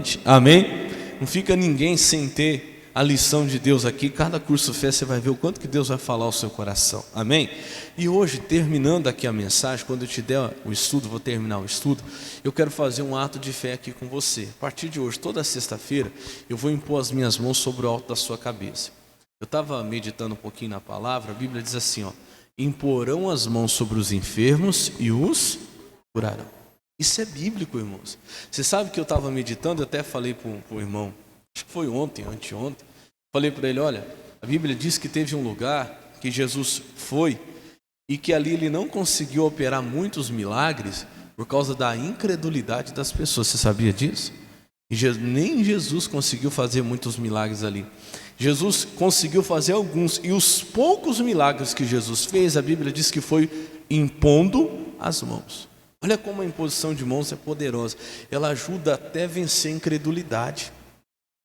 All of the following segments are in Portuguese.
novamente, amém? Não fica ninguém sem ter a lição de Deus aqui. Cada curso fé você vai ver o quanto que Deus vai falar ao seu coração, amém? E hoje, terminando aqui a mensagem, quando eu te der o estudo, vou terminar o estudo, eu quero fazer um ato de fé aqui com você. A partir de hoje, toda sexta-feira, eu vou impor as minhas mãos sobre o alto da sua cabeça. Eu estava meditando um pouquinho na palavra, a Bíblia diz assim, ó: imporão as mãos sobre os enfermos e os curarão. Isso é bíblico, irmãos. Você sabe que eu estava meditando, eu até falei para o irmão, acho que foi ontem, anteontem, falei para ele, olha, a Bíblia diz que teve um lugar que Jesus foi e que ali ele não conseguiu operar muitos milagres por causa da incredulidade das pessoas. Você sabia disso? E nem Jesus conseguiu fazer muitos milagres ali. Jesus conseguiu fazer alguns, e os poucos milagres que Jesus fez, a Bíblia diz que foi impondo as mãos. Olha como a imposição de mãos é poderosa. Ela ajuda até a vencer a incredulidade.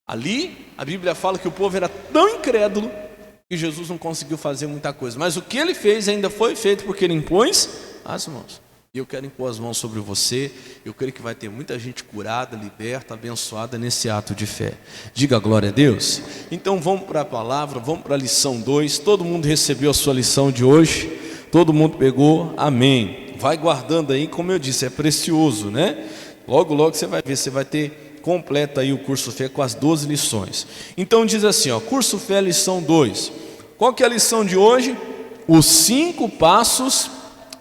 Ali, a Bíblia fala que o povo era tão incrédulo que Jesus não conseguiu fazer muita coisa. Mas o que ele fez ainda foi feito porque ele impôs as mãos. E eu quero impor as mãos sobre você. Eu creio que vai ter muita gente curada, liberta, abençoada nesse ato de fé. Diga glória a Deus. Então vamos para a palavra, vamos para a lição 2. Todo mundo recebeu a sua lição de hoje? Todo mundo pegou? Amém. Vai guardando aí, como eu disse, é precioso, né? Logo, logo você vai ver, você vai ter completa aí o curso fé com as 12 lições. Então diz assim, ó, curso fé, lição 2. Qual que é a lição de hoje? Os 5 passos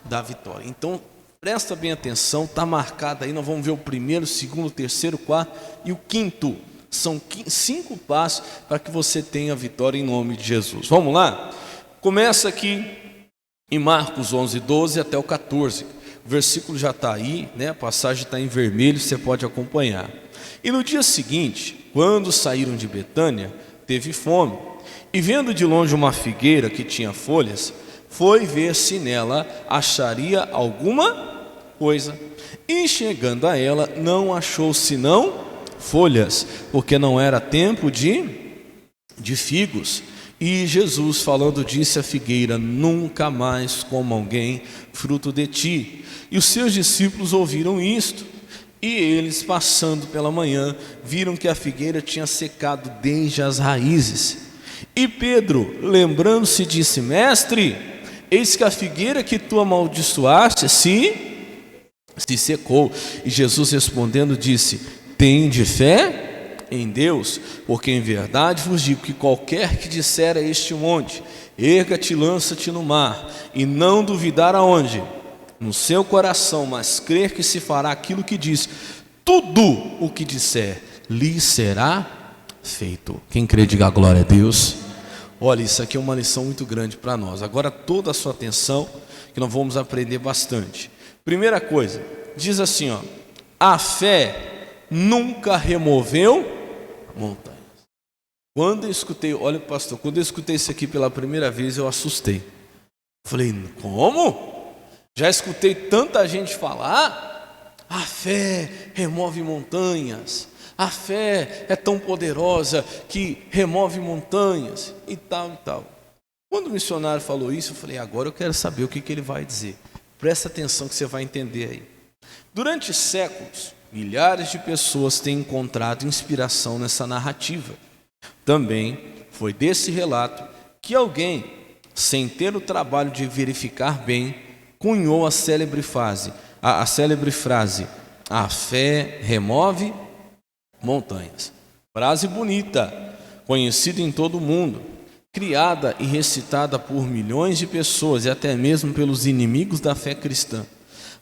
da vitória. Então, presta bem atenção, está marcado aí, nós vamos ver o primeiro, segundo, terceiro, quarto e o quinto. São 5 passos para que você tenha vitória em nome de Jesus. Vamos lá? Começa aqui em Marcos 11, 12 até o 14. O versículo já está aí, né? A passagem está em vermelho, você pode acompanhar. E no dia seguinte, quando saíram de Betânia, teve fome. E vendo de longe uma figueira que tinha folhas, foi ver se nela acharia alguma coisa. E chegando a ela, não achou senão folhas, porque não era tempo de figos. E Jesus, falando, disse à figueira: nunca mais coma alguém fruto de ti. E os seus discípulos ouviram isto. E eles, passando pela manhã, viram que a figueira tinha secado desde as raízes. E Pedro, lembrando-se, disse: mestre, eis que a figueira que tu amaldiçoaste se secou. E Jesus respondendo disse: tende fé em Deus, porque em verdade vos digo que qualquer que disser a este monte: erga-te, lança-te no mar, e não duvidar aonde? No seu coração, mas crer que se fará aquilo que diz, tudo o que disser lhe será feito. Quem crê, diga glória a Deus. Olha, isso aqui é uma lição muito grande para nós. Agora toda a sua atenção, que nós vamos aprender bastante. Primeira coisa, diz assim, ó: a fé nunca removeu montanhas. Quando eu escutei, olha pastor, quando eu escutei isso aqui pela primeira vez, eu assustei. Falei, como? Já escutei tanta gente falar, a fé remove montanhas, a fé é tão poderosa que remove montanhas e tal e tal. Quando o missionário falou isso, eu falei, agora eu quero saber o que ele vai dizer. Presta atenção que você vai entender aí. Durante séculos, milhares de pessoas têm encontrado inspiração nessa narrativa. Também foi desse relato que alguém, sem ter o trabalho de verificar bem, cunhou a célebre frase, a fé remove montanhas. Frase bonita, conhecida em todo o mundo, criada e recitada por milhões de pessoas e até mesmo pelos inimigos da fé cristã.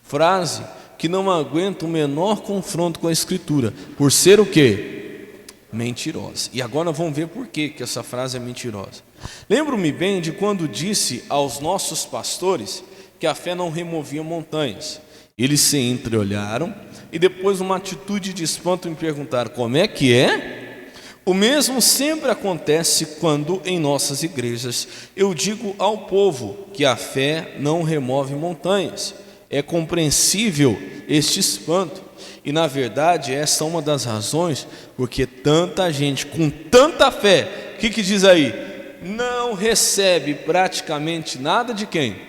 Frase que não aguenta o menor confronto com a Escritura, por ser o quê? Mentirosa. E agora vamos ver por que essa frase é mentirosa. Lembro-me bem de quando disse aos nossos pastores que a fé não removia montanhas. Eles se entreolharam e depois, uma atitude de espanto, me perguntaram: como é que é? O mesmo sempre acontece quando em nossas igrejas eu digo ao povo que a fé não remove montanhas. É compreensível este espanto e, na verdade, essa é uma das razões porque tanta gente com tanta fé, o que diz aí? Não recebe praticamente nada de quem?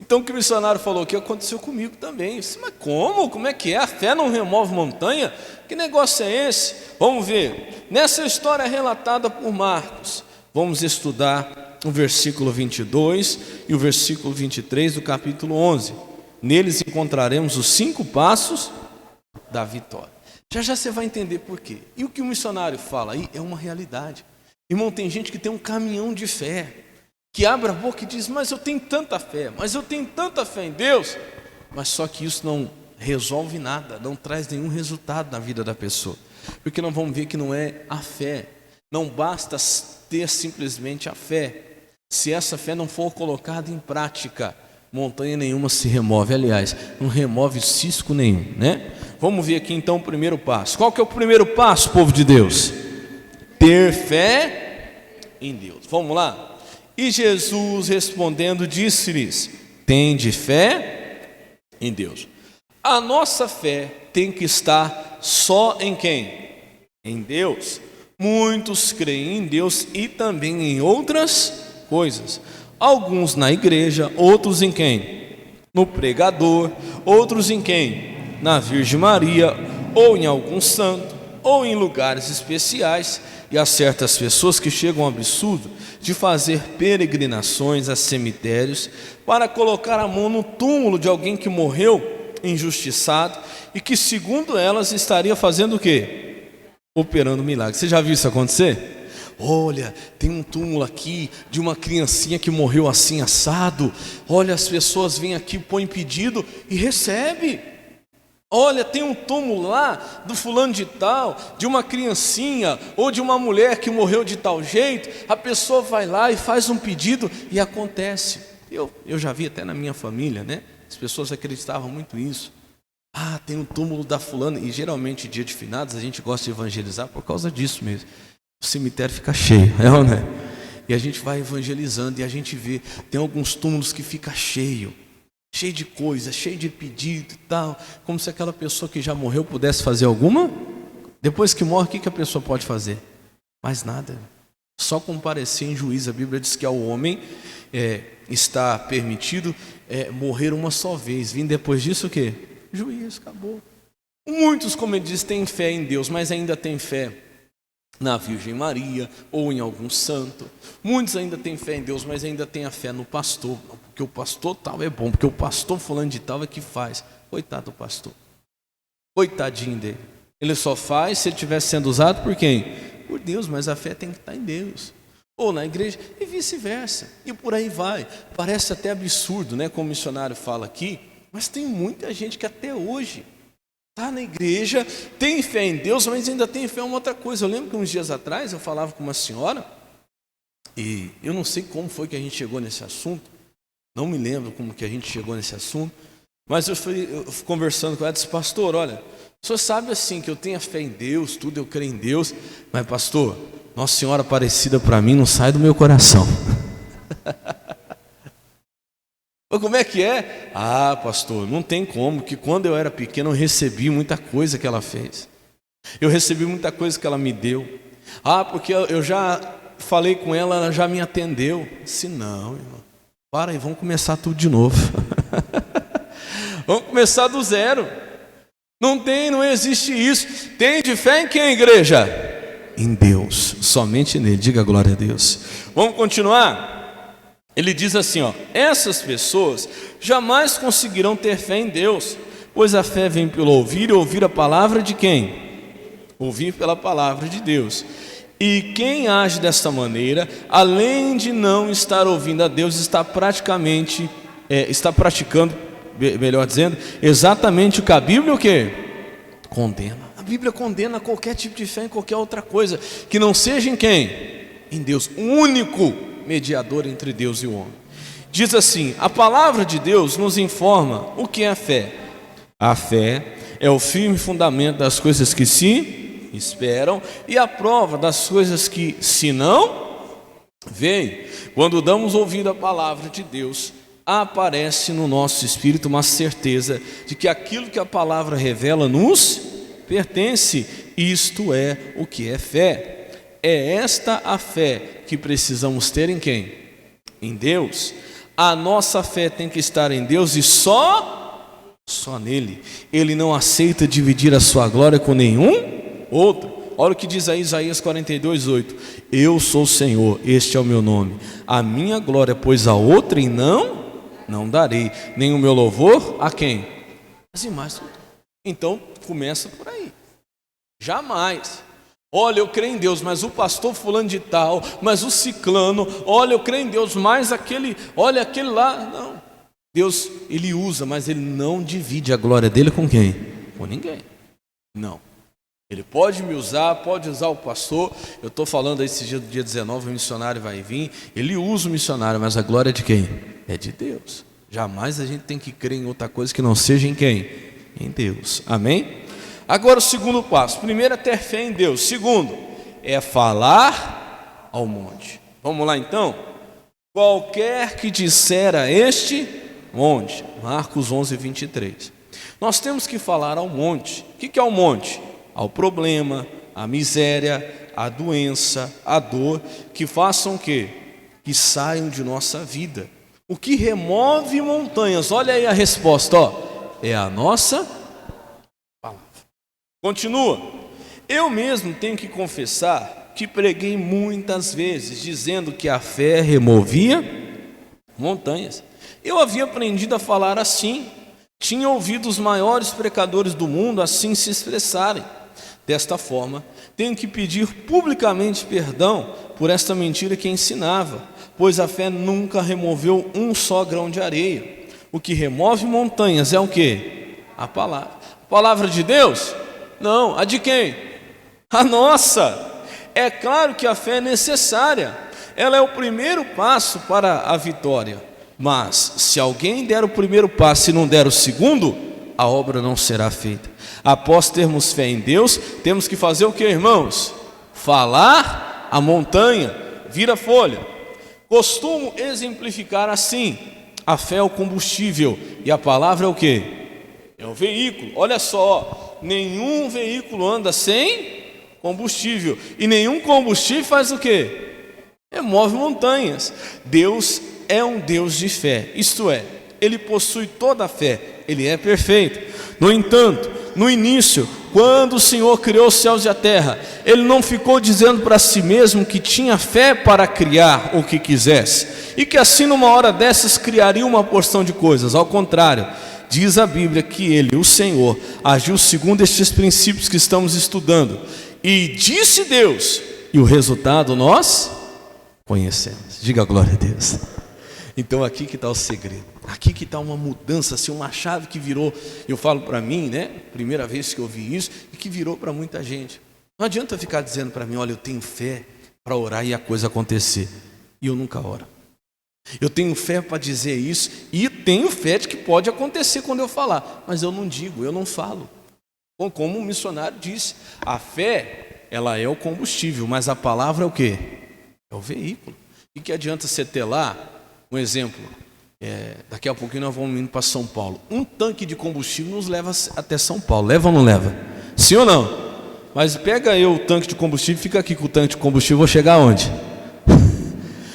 Então o que o missionário falou aqui aconteceu comigo também. Eu disse, mas como? Como é que é? A fé não remove montanha? Que negócio é esse? Vamos ver. Nessa história relatada por Marcos, vamos estudar o versículo 22 e o versículo 23 do capítulo 11. Neles encontraremos os 5 passos da vitória. Já já você vai entender por quê. E o que o missionário fala aí é uma realidade. Irmão, tem gente que tem um caminhão de fé, que abre a boca e diz, mas eu tenho tanta fé, em Deus, mas só que isso não resolve nada, não traz nenhum resultado na vida da pessoa, porque nós vamos ver que não é a fé, não basta ter simplesmente a fé, se essa fé não for colocada em prática, montanha nenhuma se remove, aliás, não remove cisco nenhum, né? Vamos ver aqui então o primeiro passo. Qual que é o primeiro passo, povo de Deus? Ter fé em Deus. Vamos lá? E Jesus respondendo disse-lhes, tende fé em Deus. A nossa fé tem que estar só em quem? Em Deus. Muitos creem em Deus e também em outras coisas. Alguns na igreja, outros em quem? No pregador, outros em quem? Na Virgem Maria, ou em algum santo, ou em lugares especiais. E há certas pessoas que chegam ao absurdo de fazer peregrinações a cemitérios para colocar a mão no túmulo de alguém que morreu injustiçado e que, segundo elas, estaria fazendo o quê? Operando milagre. Você já viu isso acontecer? Olha, tem um túmulo aqui de uma criancinha que morreu assim assado. Olha, as pessoas vêm aqui, põem pedido e recebe. Olha, tem um túmulo lá do fulano de tal, de uma criancinha ou de uma mulher que morreu de tal jeito. A pessoa vai lá e faz um pedido e acontece. Eu já vi até na minha família, né? As pessoas acreditavam muito nisso. Ah, tem um túmulo da fulana. E geralmente dia de finados a gente gosta de evangelizar por causa disso mesmo. O cemitério fica cheio, não é? E a gente vai evangelizando e a gente vê, tem alguns túmulos que fica cheio de coisa, cheio de pedido e tal, como se aquela pessoa que já morreu pudesse fazer alguma. Depois que morre, o que a pessoa pode fazer? Mais nada, só comparecer em juízo. A Bíblia diz que ao homem está permitido morrer uma só vez, vindo depois disso o quê? Juízo, acabou. Muitos, como ele diz, têm fé em Deus, mas ainda têm fé na Virgem Maria ou em algum santo. Muitos ainda têm fé em Deus, mas ainda têm a fé no pastor, porque o pastor tal é bom, porque o pastor fulano de tal é que faz. Coitado do pastor, coitadinho dele, ele só faz se ele estiver sendo usado por quem? Por Deus, mas a fé tem que estar em Deus, ou na igreja, e vice-versa, e por aí vai. Parece até absurdo, né, como o missionário fala aqui, mas tem muita gente que até hoje está na igreja, tem fé em Deus, mas ainda tem fé em uma outra coisa. Eu lembro que uns dias atrás eu falava com uma senhora, e eu não sei como foi que a gente chegou nesse assunto, não me lembro como que a gente chegou nesse assunto, mas eu fui conversando com ela, disse, pastor, olha, o senhor sabe assim que eu tenho fé em Deus, tudo, eu creio em Deus, mas pastor, Nossa Senhora Aparecida para mim não sai do meu coração. Como é que é? Ah, pastor, não tem como, que quando eu era pequeno eu recebi muita coisa que ela fez. Eu recebi muita coisa que ela me deu. Ah, porque eu já falei com ela, ela já me atendeu. Se não, irmão, para aí, vamos começar tudo de novo. Vamos começar do zero. Não existe isso. Tem de fé em quem, igreja? Em Deus, somente nele. Diga glória a Deus. Vamos continuar? Ele diz assim, ó, essas pessoas jamais conseguirão ter fé em Deus, pois a fé vem pelo ouvir, e ouvir a palavra de quem? Ouvir pela palavra de Deus. E quem age desta maneira, além de não estar ouvindo a Deus, está praticando, melhor dizendo, exatamente o que a Bíblia o quê? Condena. A Bíblia condena qualquer tipo de fé em qualquer outra coisa, que não seja em quem? Em Deus, o único mediador entre Deus e o homem. Diz assim, a palavra de Deus nos informa o que é a fé. A fé é o firme fundamento das coisas que se esperam e a prova das coisas que se não veem. Quando damos ouvido à palavra de Deus, aparece no nosso espírito uma certeza de que aquilo que a palavra revela nos pertence. Isto é o que é fé. É esta a fé que precisamos ter em quem? Em Deus. A nossa fé tem que estar em Deus e só nele. Ele não aceita dividir a sua glória com nenhum outro. Olha o que diz aí Isaías 42:8. Eu sou o Senhor, este é o meu nome. A minha glória, pois a outrem não darei, nem o meu louvor a quem? As demais. Então começa por aí. Jamais. Olha, eu creio em Deus, mas o pastor fulano de tal, mas o ciclano, olha, eu creio em Deus, mais aquele, olha aquele lá. Não. Deus, ele usa, mas ele não divide a glória dele com quem? Com ninguém. Não. Ele pode me usar, pode usar o pastor. Eu estou falando aí esse dia do dia 19, o missionário vai vir. Ele usa o missionário, mas a glória é de quem? É de Deus. Jamais a gente tem que crer em outra coisa que não seja em quem? Em Deus. Amém? Agora o segundo passo. Primeiro é ter fé em Deus. Segundo é falar ao monte. Vamos lá então? Qualquer que disser a este monte. Marcos 11:23. Nós temos que falar ao monte. O que é o monte? Ao problema, à miséria, à doença, à dor, que façam o quê? Que saiam de nossa vida. O que remove montanhas, olha aí a resposta, ó, é a nossa palavra. Continua. Eu mesmo tenho que confessar que preguei muitas vezes, dizendo que a fé removia montanhas. Eu havia aprendido a falar assim, tinha ouvido os maiores pecadores do mundo assim se expressarem. Desta forma, tenho que pedir publicamente perdão por esta mentira que ensinava, pois a fé nunca removeu um só grão de areia. O que remove montanhas é o quê? A palavra. A palavra de Deus? Não. A de quem? A nossa. É claro que a fé é necessária. Ela é o primeiro passo para a vitória. Mas, se alguém der o primeiro passo e não der o segundo, a obra não será feita. Após termos fé em Deus, temos que fazer o que, irmãos? Falar a montanha, vira folha. Costumo exemplificar assim: a fé é o combustível e a palavra é o que? É o veículo. Olha só, nenhum veículo anda sem combustível. E nenhum combustível faz o que? Move montanhas. Deus é um Deus de fé, isto é, Ele possui toda a fé, Ele é perfeito. No entanto, no início, quando o Senhor criou os céus e a terra, Ele não ficou dizendo para si mesmo que tinha fé para criar o que quisesse, e que assim numa hora dessas criaria uma porção de coisas. Ao contrário, diz a Bíblia que Ele, o Senhor, agiu segundo estes princípios que estamos estudando. E disse Deus, e o resultado nós conhecemos. Diga glória a Deus. Então aqui que está o segredo, aqui que está uma mudança, assim, uma chave que virou. Eu falo para mim, né, primeira vez que eu vi isso, e que virou para muita gente. Não adianta ficar dizendo para mim, olha, eu tenho fé para orar e a coisa acontecer, e eu nunca oro. Eu tenho fé para dizer isso, e tenho fé de que pode acontecer quando eu falar, mas eu não digo, eu não falo. Como o missionário disse, a fé, ela é o combustível, mas a palavra é o quê? É o veículo. E que adianta você ter lá, um exemplo, daqui a pouquinho nós vamos indo para São Paulo. Um tanque de combustível nos leva até São Paulo, leva ou não leva? Sim ou não? Mas pega eu o tanque de combustível, fica aqui com o tanque de combustível, vou chegar aonde?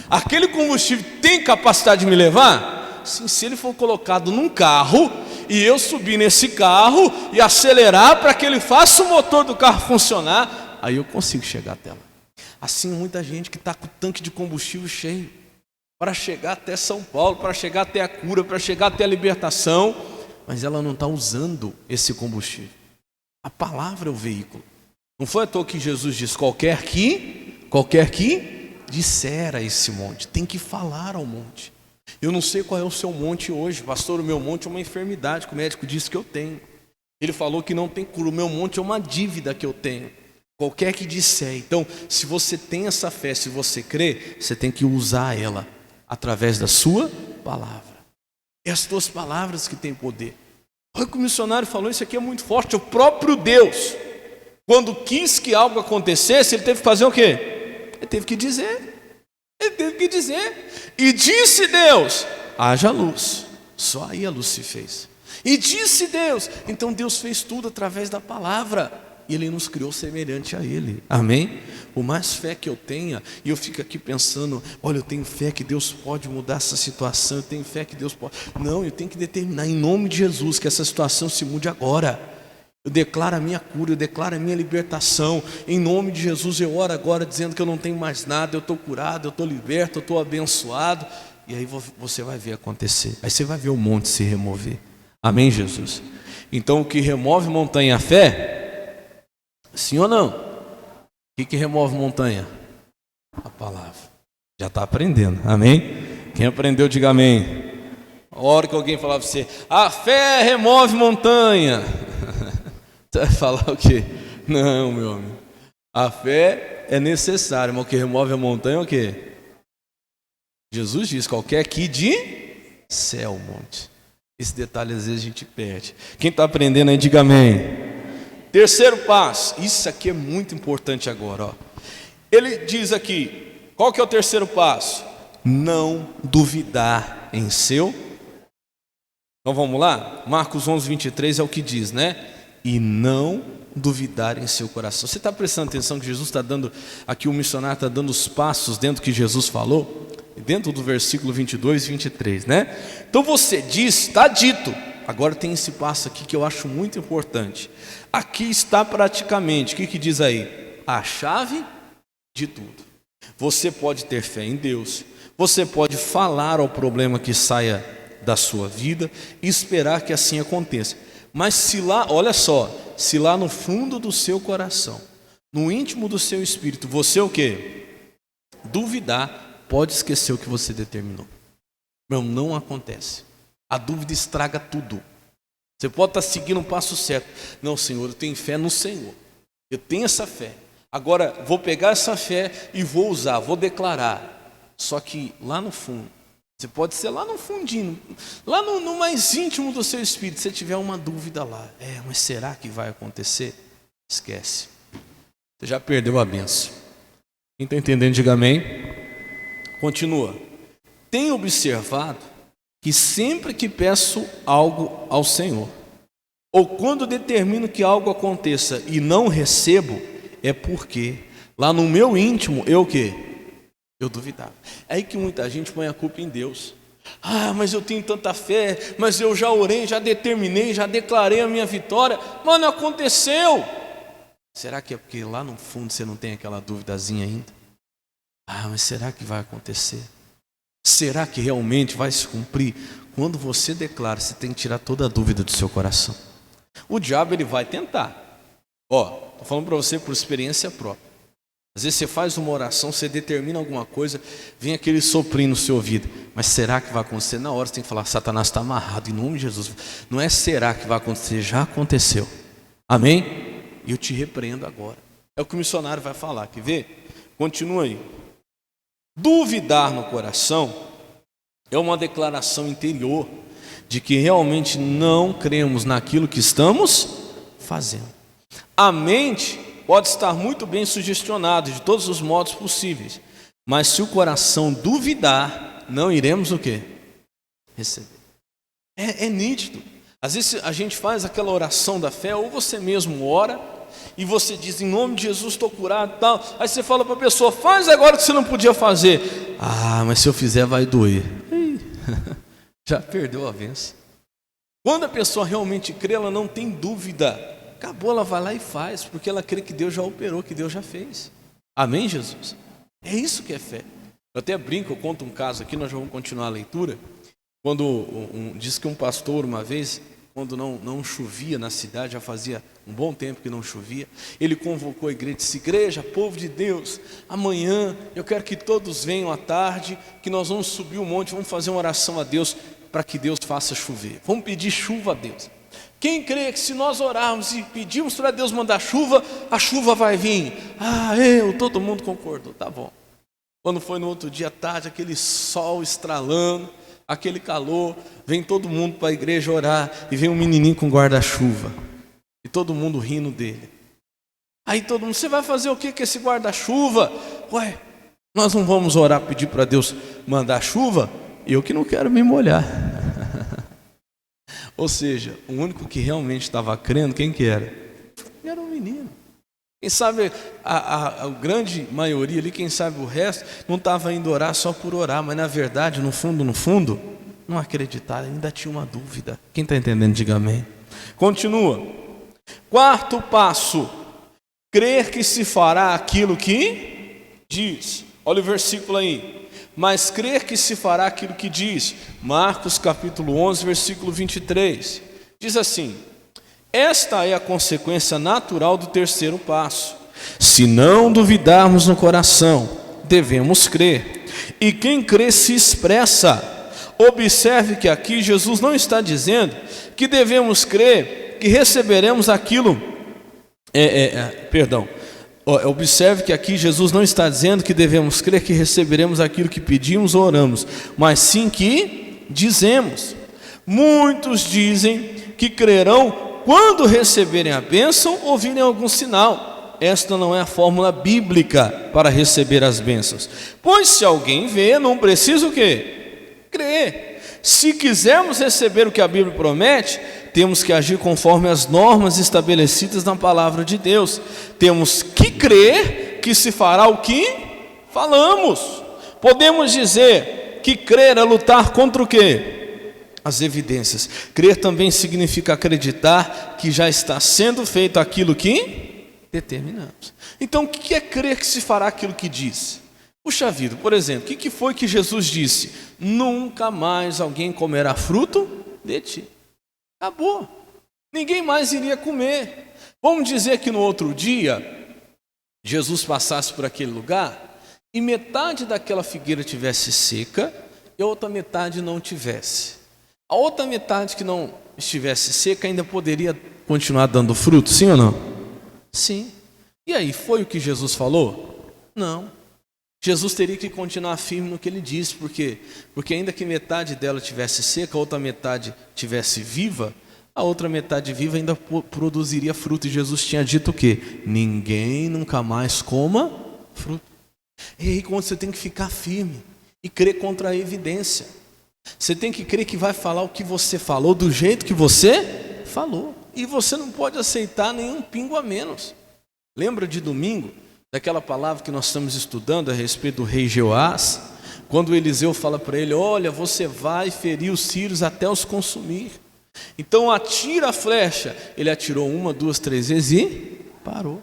Aquele combustível tem capacidade de me levar? Sim, se ele for colocado num carro e eu subir nesse carro e acelerar para que ele faça o motor do carro funcionar, aí eu consigo chegar até lá. Assim, muita gente que está com o tanque de combustível cheio para chegar até São Paulo, para chegar até a cura, para chegar até a libertação, mas ela não está usando esse combustível. A palavra é o veículo. Não foi à toa que Jesus diz, qualquer que disser a esse monte, tem que falar ao monte. Eu não sei qual é o seu monte hoje, pastor, o meu monte é uma enfermidade que o médico disse que eu tenho. Ele falou que não tem cura, o meu monte é uma dívida que eu tenho. Qualquer que disser. Então, se você tem essa fé, se você crê, você tem que usar ela através da sua palavra. É as tuas palavras que têm poder. Olha o que o missionário falou, isso aqui é muito forte. O próprio Deus, quando quis que algo acontecesse, ele teve que fazer o quê? Ele teve que dizer. E disse Deus, haja luz. Só aí a luz se fez. E disse Deus. Então Deus fez tudo através da palavra. e Ele nos criou semelhante a Ele. Amém? Por mais fé que eu tenha, e eu fico aqui pensando, olha, eu tenho fé que Deus pode mudar essa situação, eu tenho fé que Deus pode... Não, eu tenho que determinar em nome de Jesus que essa situação se mude agora. Eu declaro a minha cura, eu declaro a minha libertação. Em nome de Jesus eu oro agora dizendo que eu não tenho mais nada, eu estou curado, eu estou liberto, eu estou abençoado. E aí você vai ver acontecer. Aí você vai ver o monte se remover. Amém, Jesus? Então o que remove montanha é a fé? Sim ou não? O que remove montanha? A palavra. Já está aprendendo, amém? Quem aprendeu, diga amém. A hora que alguém falar para você, a fé remove montanha. Você vai falar o quê? Não, meu amigo. A fé é necessária, mas o que remove a montanha é o quê? Jesus diz, qualquer que disser o monte. Esse detalhe às vezes a gente perde. Quem está aprendendo aí, diga amém. Terceiro passo, isso aqui é muito importante agora. Ó. Ele diz aqui, qual que é o terceiro passo? Não duvidar em seu. Então vamos lá? Marcos 11:23 é o que diz, né? E não duvidar em seu coração. Você está prestando atenção que Jesus está dando, aqui o missionário está dando os passos dentro do que Jesus falou? Dentro do versículo 22 e 23, né? Então você diz, está dito. Agora tem esse passo aqui que eu acho muito importante. Aqui está praticamente, o que diz aí? A chave de tudo. Você pode ter fé em Deus, você pode falar ao problema que saia da sua vida e esperar que assim aconteça. Mas se lá, olha só, se lá no fundo do seu coração, no íntimo do seu espírito, você o quê? Duvidar, pode esquecer o que você determinou. Meu, não acontece. A dúvida estraga tudo. Você pode estar seguindo um passo certo. Não, Senhor, eu tenho fé no Senhor. Eu tenho essa fé. Agora, vou pegar essa fé e vou usar, vou declarar. Só que lá no fundo, você pode ser lá no fundinho, lá no mais íntimo do seu espírito, se você tiver uma dúvida lá, mas será que vai acontecer? Esquece. Você já perdeu a bênção. Quem está entendendo, diga amém. Continua. Tenho observado que sempre que peço algo ao Senhor, ou quando determino que algo aconteça e não recebo, é porque lá no meu íntimo eu o quê? Eu duvidava. É aí que muita gente põe a culpa em Deus. Ah, mas eu tenho tanta fé, mas eu já orei, já determinei, já declarei a minha vitória, mas não aconteceu. Será que é porque lá no fundo você não tem aquela duvidazinha ainda? Ah, mas será que vai acontecer? Será que realmente vai se cumprir? Quando você declara, você tem que tirar toda a dúvida do seu coração. O diabo ele vai tentar. Estou falando para você por experiência própria. Às vezes você faz uma oração, você determina alguma coisa, vem aquele soprinho no seu ouvido. Mas será que vai acontecer? Na hora você tem que falar, Satanás está amarrado, em nome de Jesus. Não é será que vai acontecer, já aconteceu. Amém? E eu te repreendo agora. É o que o missionário vai falar, quer ver? Continua aí. Duvidar no coração é uma declaração interior de que realmente não cremos naquilo que estamos fazendo. A mente pode estar muito bem sugestionada de todos os modos possíveis, mas se o coração duvidar, não iremos o quê? Receber. É nítido. Às vezes a gente faz aquela oração da fé, ou você mesmo ora, e você diz, em nome de Jesus estou curado e tal. Aí você fala para a pessoa, faz agora o que você não podia fazer. Ah, mas se eu fizer vai doer. Já perdeu a bênção. Quando a pessoa realmente crê, ela não tem dúvida. Acabou, ela vai lá e faz, porque ela crê que Deus já operou, que Deus já fez. Amém, Jesus? É isso que é fé. Eu até brinco, eu conto um caso aqui, nós já vamos continuar a leitura. Quando diz que um pastor uma vez, quando não chovia na cidade, já fazia um bom tempo que não chovia, ele convocou a igreja e disse, igreja, povo de Deus, amanhã eu quero que todos venham à tarde, que nós vamos subir um monte, vamos fazer uma oração a Deus, para que Deus faça chover. Vamos pedir chuva a Deus. Quem crê que se nós orarmos e pedirmos para Deus mandar chuva, a chuva vai vir? Todo mundo concordou, tá bom. Quando foi no outro dia à tarde, aquele sol estralando, aquele calor, vem todo mundo para a igreja orar, e vem um menininho com guarda-chuva, e todo mundo rindo dele. Aí todo mundo, você vai fazer o que com esse guarda-chuva? Nós não vamos orar, pedir para Deus mandar chuva? Eu que não quero me molhar. Ou seja, o único que realmente estava crendo, quem que era? Era um menino. Quem sabe a grande maioria ali, quem sabe o resto, não estava indo orar só por orar, mas na verdade, no fundo, não acreditaram, ainda tinha uma dúvida. Quem está entendendo, diga amém. Continua. Quarto passo, crer que se fará aquilo que diz. Olha o versículo aí. Mas crer que se fará aquilo que diz. Marcos capítulo 11, versículo 23. Diz assim: esta é a consequência natural do terceiro passo. Se não duvidarmos no coração, devemos crer. E quem crê se expressa. Observe que aqui Jesus não está dizendo que devemos crer que receberemos aquilo. Observe que aqui Jesus não está dizendo que devemos crer que receberemos aquilo que pedimos ou oramos, mas sim que dizemos. Muitos dizem que crerão quando receberem a bênção ou virem algum sinal. Esta não é a fórmula bíblica para receber as bênçãos. Pois se alguém vê, não precisa o quê? Crer. Se quisermos receber o que a Bíblia promete, temos que agir conforme as normas estabelecidas na palavra de Deus. Temos que crer que se fará o que falamos. Podemos dizer que crer é lutar contra o quê? As evidências. Crer também significa acreditar que já está sendo feito aquilo que determinamos. Então, o que é crer que se fará aquilo que diz? Puxa vida, por exemplo, o que foi que Jesus disse? Nunca mais alguém comerá fruto de ti. Acabou. Ninguém mais iria comer. Vamos dizer que no outro dia, Jesus passasse por aquele lugar e metade daquela figueira tivesse seca e a outra metade não tivesse. A outra metade que não estivesse seca ainda poderia continuar dando fruto, sim ou não? Sim. E aí, foi o que Jesus falou? Não. Jesus teria que continuar firme no que ele disse, porque ainda que metade dela tivesse seca, a outra metade tivesse viva, a outra metade viva ainda produziria fruto. E Jesus tinha dito o quê? Ninguém nunca mais coma fruto. E aí, quando você tem que ficar firme e crer contra a evidência. Você tem que crer que vai falar o que você falou, do jeito que você falou. E você não pode aceitar nenhum pingo a menos. Lembra de domingo, daquela palavra que nós estamos estudando a respeito do rei Jeoás? Quando Eliseu fala para ele: olha, você vai ferir os sírios até os consumir. Então atira a flecha. Ele atirou 1, 2, 3 vezes e parou.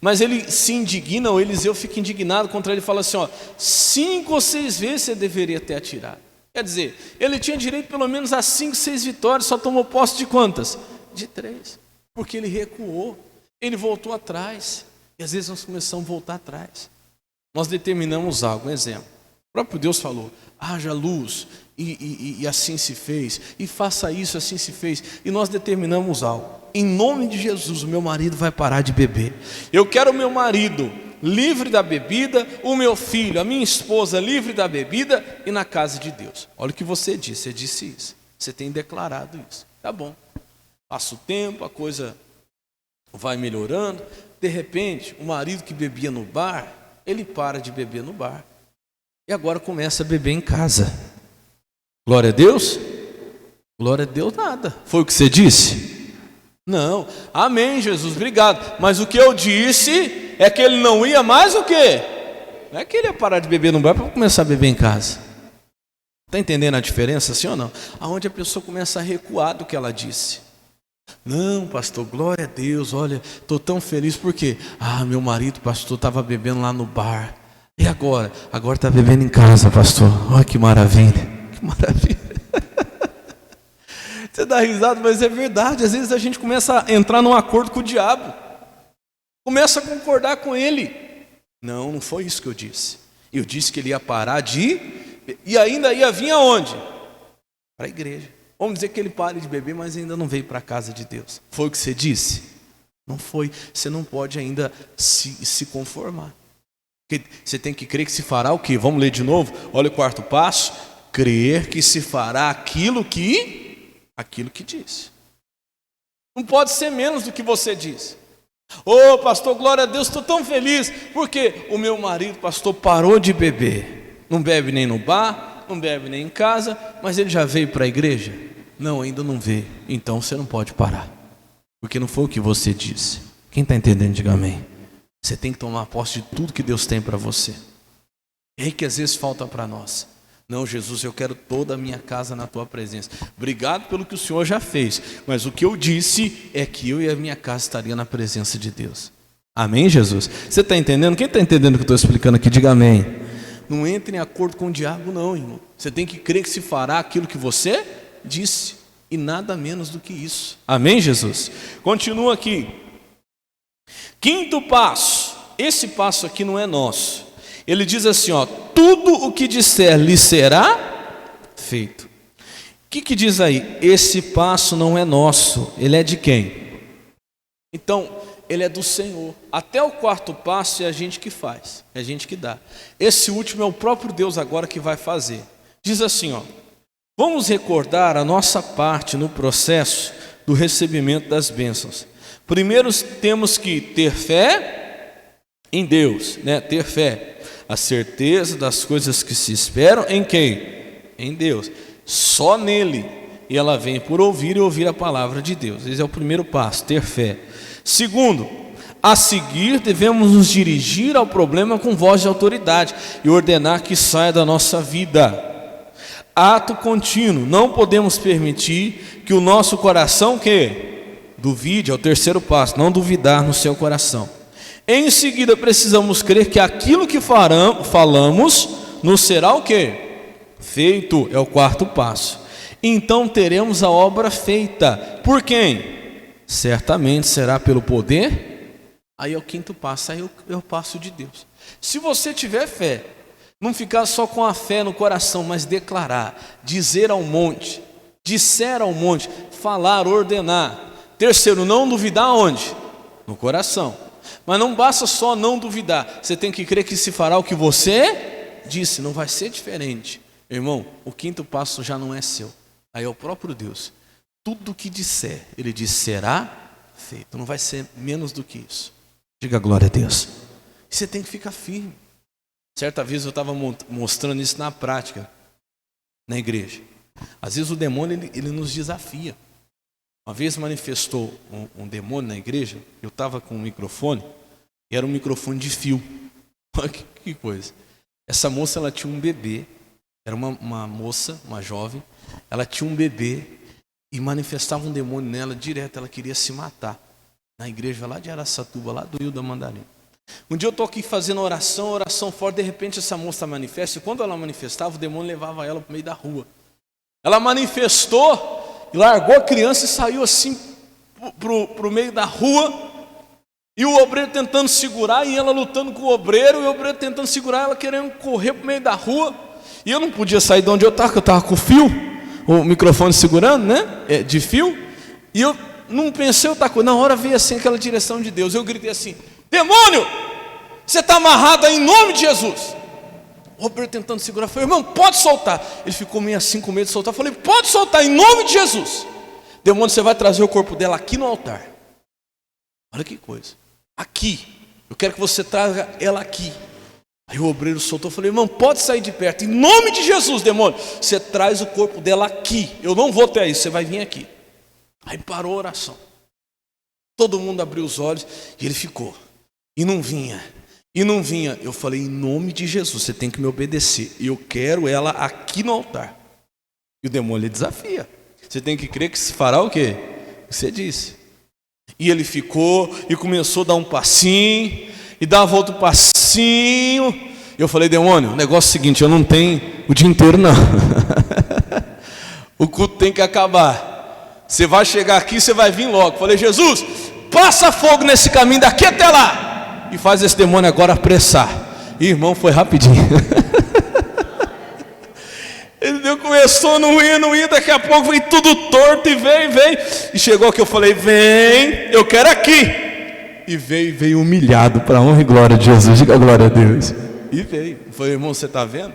Mas ele se indigna, o Eliseu fica indignado contra ele e fala assim: 5 ou 6 vezes você deveria ter atirado. Quer dizer, ele tinha direito pelo menos a 5, 6 vitórias, só tomou posse de quantas? De 3. Porque ele recuou, ele voltou atrás. E às vezes nós começamos a voltar atrás. Nós determinamos algo, um exemplo. O próprio Deus falou: haja luz, e assim se fez, e faça isso, assim se fez. E nós determinamos algo. Em nome de Jesus, o meu marido vai parar de beber. Eu quero o meu marido livre da bebida, o meu filho, a minha esposa livre da bebida e na casa de Deus. Olha o que você disse isso. Você tem declarado isso. Tá bom. Passa o tempo, a coisa vai melhorando. De repente, o marido que bebia no bar, ele para de beber no bar. E agora começa a beber em casa. Glória a Deus? Glória a Deus nada. Foi o que você disse? Não. Amém, Jesus, obrigado. Mas o que eu disse é que ele não ia mais o quê? Não é que ele ia parar de beber no bar para começar a beber em casa. Está entendendo a diferença, sim ou não? Aonde a pessoa começa a recuar do que ela disse. Não, pastor, glória a Deus, olha, estou tão feliz porque, meu marido, pastor, estava bebendo lá no bar. E agora? Agora está bebendo em casa, pastor. Olha que maravilha, que maravilha. Você dá risada, mas é verdade. Às vezes a gente começa a entrar num acordo com o diabo. Começa a concordar com ele. Não foi isso que eu disse. Eu disse que ele ia parar de... E ainda ia vir aonde? Para a igreja. Vamos dizer que ele pare de beber, mas ainda não veio para a casa de Deus. Foi o que você disse? Não foi. Você não pode ainda se conformar. Porque você tem que crer que se fará o quê? Vamos ler de novo? Olha o quarto passo. Crer que se fará aquilo que disse. Não pode ser menos do que você diz. Pastor, glória a Deus, estou tão feliz, porque o meu marido, pastor, parou de beber. Não bebe nem no bar, não bebe nem em casa, mas ele já veio para a igreja? Não, ainda não veio. Então você não pode parar, porque não foi o que você disse. Quem está entendendo, diga amém. Você tem que tomar posse de tudo que Deus tem para você. É aí que às vezes falta para nós. Não, Jesus, eu quero toda a minha casa na tua presença. Obrigado pelo que o Senhor já fez, mas o que eu disse é que eu e a minha casa estaria na presença de Deus. Amém, Jesus? Você está entendendo? Quem está entendendo o que eu estou explicando aqui, diga amém. Não entre em acordo com o diabo não, irmão. Você tem que crer que se fará aquilo que você disse, e nada menos do que isso. Amém, Jesus? Continua aqui. Quinto passo. Esse passo aqui não é nosso. Ele diz assim, ó: tudo o que disser lhe será feito. O que diz aí? Esse passo não é nosso. Ele é de quem? Então, ele é do Senhor. Até o quarto passo é a gente que faz, é a gente que dá. Esse último é o próprio Deus agora que vai fazer. Diz assim, ó: vamos recordar a nossa parte no processo do recebimento das bênçãos. Primeiro temos que ter fé em Deus, né? Ter fé, a certeza das coisas que se esperam em quem? Em Deus, só nele. E ela vem por ouvir e ouvir a palavra de Deus. Esse é o primeiro passo, ter fé. Segundo, a seguir devemos nos dirigir ao problema com voz de autoridade e ordenar que saia da nossa vida. Ato contínuo, não podemos permitir que o nosso coração duvide, é o terceiro passo, não duvidar no seu coração. Em seguida, precisamos crer que aquilo que falamos nos será o feito, é o quarto passo. Então teremos a obra feita. Por quem? Certamente será pelo poder. Aí é o quinto passo, aí é o passo de Deus. Se você tiver fé, não ficar só com a fé no coração, mas declarar, dizer ao monte, disser ao monte, falar, ordenar. Terceiro, não duvidar onde? No coração. Mas não basta só não duvidar, você tem que crer que se fará o que você disse, não vai ser diferente. Irmão, o quinto passo já não é seu, aí é o próprio Deus. Tudo que disser, ele diz, será feito, não vai ser menos do que isso. Diga glória a Deus. E você tem que ficar firme. Certa vez eu estava mostrando isso na prática, na igreja. Às vezes o demônio ele nos desafia. Uma vez manifestou um demônio na igreja, eu estava com um microfone, e era um microfone de fio. Olha que coisa. Essa moça, ela tinha um bebê, era uma moça, uma jovem, ela tinha um bebê, e manifestava um demônio nela direto, ela queria se matar. Na igreja lá de Araçatuba, lá do Rio da Mandarim. Um dia eu estou aqui fazendo oração forte, de repente essa moça manifesta, e quando ela manifestava, o demônio levava ela para o meio da rua. Ela manifestou, e largou a criança e saiu assim para o meio da rua, e o obreiro tentando segurar, e ela lutando com o obreiro, e o obreiro tentando segurar, ela querendo correr para o meio da rua, e eu não podia sair de onde eu estava, porque eu estava com o fio, o microfone segurando, né, de fio, e eu não pensei outra coisa, na hora veio assim aquela direção de Deus, eu gritei assim, demônio, você está amarrado aí em nome de Jesus. O obreiro tentando segurar, eu falei, irmão, pode soltar. Ele ficou meio assim com medo de soltar, eu falei, pode soltar em nome de Jesus. Demônio, você vai trazer o corpo dela aqui no altar. Olha que coisa, aqui, eu quero que você traga ela aqui. Aí o obreiro soltou, eu falei, irmão, pode sair de perto, em nome de Jesus, demônio, você traz o corpo dela aqui, eu não vou até aí, você vai vir aqui. Aí parou a oração, todo mundo abriu os olhos, e ele ficou, e não vinha, eu falei, em nome de Jesus, você tem que me obedecer, eu quero ela aqui no altar. E o demônio lhe desafia, você tem que crer que se fará o quê? Você disse. E ele ficou, e começou a dar um passinho, e dava outro passinho. Eu falei, demônio, o negócio é o seguinte, eu não tenho o dia inteiro não. O culto tem que acabar. Você vai chegar aqui, você vai vir logo. Eu falei, Jesus, passa fogo nesse caminho daqui até lá. E faz esse demônio agora apressar. E irmão, foi rapidinho. Ele começou, não ia, daqui a pouco veio tudo torto e veio. E chegou que eu falei, vem, eu quero aqui. E veio humilhado para a honra e glória de Jesus. Diga glória a Deus. E veio. Eu falei, irmão, você está vendo?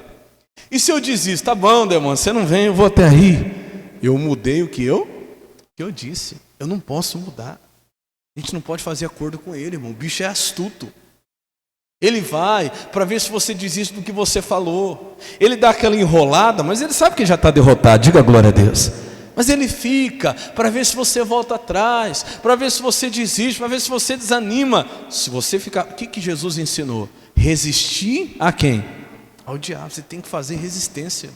E se eu desisto? Tá bom, demônio, você não vem, eu vou até aí. Eu mudei o que eu disse. Eu não posso mudar. A gente não pode fazer acordo com ele, irmão. O bicho é astuto. Ele vai para ver se você desiste do que você falou. Ele dá aquela enrolada, mas ele sabe que já está derrotado. Diga glória a Deus. Mas ele fica para ver se você volta atrás, para ver se você desiste, para ver se você desanima. Se você ficar, o que Jesus ensinou? Resistir a quem? Ao diabo. Você tem que fazer resistência.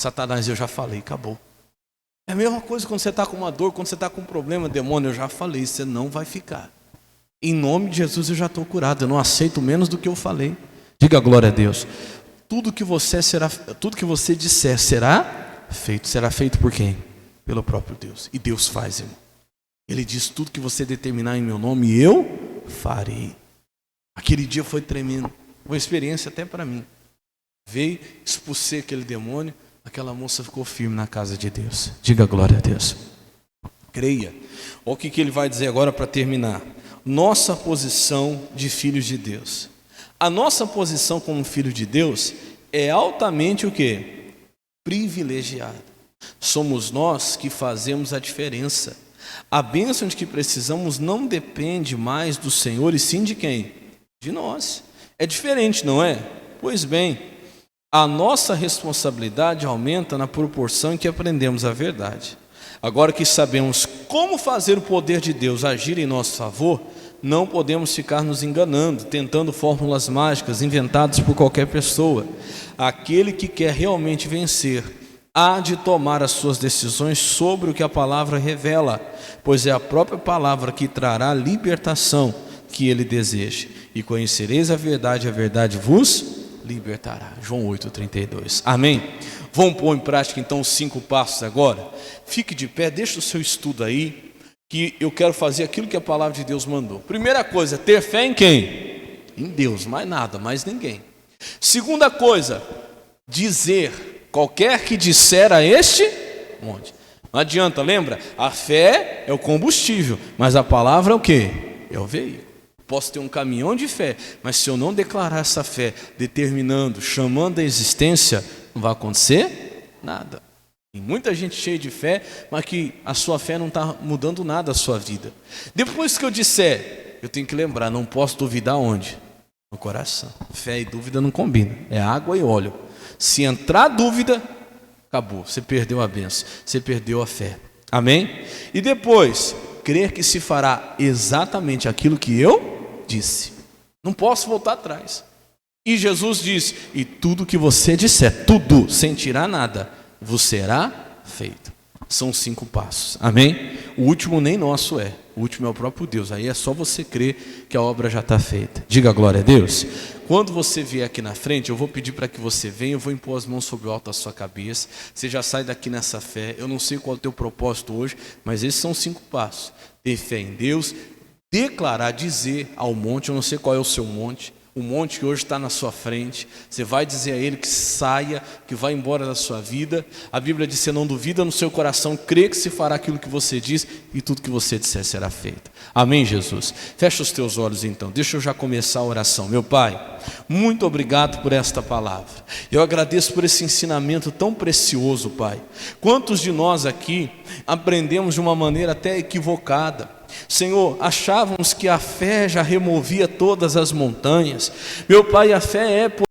Satanás, eu já falei, acabou. É a mesma coisa quando você está com uma dor, quando você está com um problema, demônio, eu já falei, você não vai ficar. Em nome de Jesus eu já estou curado, eu não aceito menos do que eu falei. Diga glória a Deus. Tudo que você disser será feito por quem? Pelo próprio Deus. E Deus faz, irmão. Ele diz: tudo que você determinar em meu nome, eu farei. Aquele dia foi tremendo, uma experiência até para mim. Veio, expulsei aquele demônio, aquela moça ficou firme na casa de Deus. Diga glória a Deus. Creia. Olha o que ele vai dizer agora para terminar. Nossa posição de filhos de Deus. A nossa posição como filho de Deus é altamente o quê? Privilegiada. Somos nós que fazemos a diferença. A bênção de que precisamos não depende mais do Senhor, e sim de quem? De nós. É diferente, não é? Pois bem, a nossa responsabilidade aumenta na proporção em que aprendemos a verdade. Agora que sabemos como fazer o poder de Deus agir em nosso favor, não podemos ficar nos enganando, tentando fórmulas mágicas inventadas por qualquer pessoa. Aquele que quer realmente vencer há de tomar as suas decisões sobre o que a palavra revela, pois é a própria palavra que trará a libertação que ele deseja. E conhecereis a verdade vos libertará. João 8,32. Amém? Vamos pôr em prática então os 5 passos agora? Fique de pé, deixa o seu estudo aí, que eu quero fazer aquilo que a palavra de Deus mandou. Primeira coisa, ter fé em quem? Em Deus, mais nada, mais ninguém. Segunda coisa, dizer, qualquer que disser a este monte. Não adianta, lembra? A fé é o combustível, mas a palavra é o quê? É o veículo. Posso ter um caminhão de fé, mas se eu não declarar essa fé, determinando, chamando a existência, não vai acontecer nada. Tem muita gente cheia de fé, mas que a sua fé não está mudando nada a sua vida. Depois que eu disser, eu tenho que lembrar, não posso duvidar onde? No coração. Fé e dúvida não combinam, é água e óleo. Se entrar dúvida, acabou, você perdeu a bênção, você perdeu a fé. Amém? E depois, crer que se fará exatamente aquilo que eu disse. Não posso voltar atrás. E Jesus diz: e tudo que você disser, tudo, sem tirar nada, vos será feito. São 5 passos. Amém? O último nem nosso é. O último é o próprio Deus. Aí é só você crer que a obra já está feita. Diga glória a Deus. Quando você vier aqui na frente, eu vou pedir para que você venha. Eu vou impor as mãos sobre o alto da sua cabeça. Você já sai daqui nessa fé. Eu não sei qual é o teu propósito hoje, mas esses são 5 passos. Ter fé em Deus, declarar, dizer ao monte. Eu não sei qual é o seu monte. O monte que hoje está na sua frente, você vai dizer a ele que saia, que vai embora da sua vida. A Bíblia diz: você não duvida no seu coração, crê que se fará aquilo que você diz, e tudo que você disser será feito. Amém, Jesus? Fecha os teus olhos então, deixa eu já começar a oração. Meu Pai, muito obrigado por esta palavra. Eu agradeço por esse ensinamento tão precioso, Pai. Quantos de nós aqui aprendemos de uma maneira até equivocada? Senhor, achávamos que a fé já removia todas as montanhas. Meu Pai, a fé é